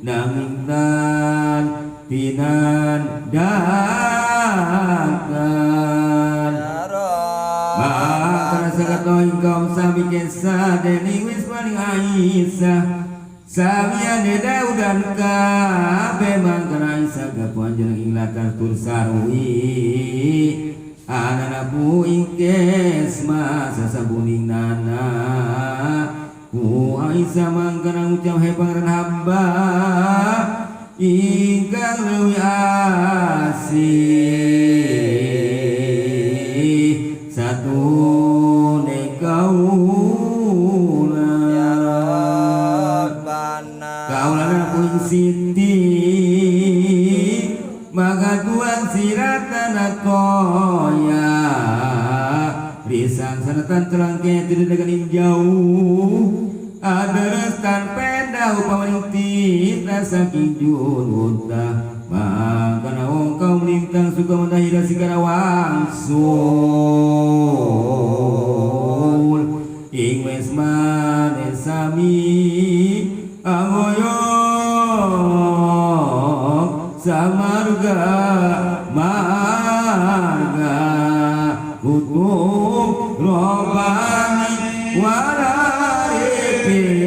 Nangingtan tinandakan Maka sakatoy kaum sami kesa Deni wis paling Aisyah Samian Daud dan Kabe Mangkana Aisyah Gapuan jeneng ing latar tur sarwi Anana puing kesma sasabuning nana Ku Aisyah mangkana ucap hai pangeran hamba ingkang leuwih asih satune kaula ya Rabbana kaula puing Siti maka tuan siratana toya risang sanatan terangke tidak dengan jauh ada restan penda upamaning tita saking junta maka nawong kaum lintang suka mendahira sigara wangsul ing wes mane sami amoyong samarga marga hukum robani wararipi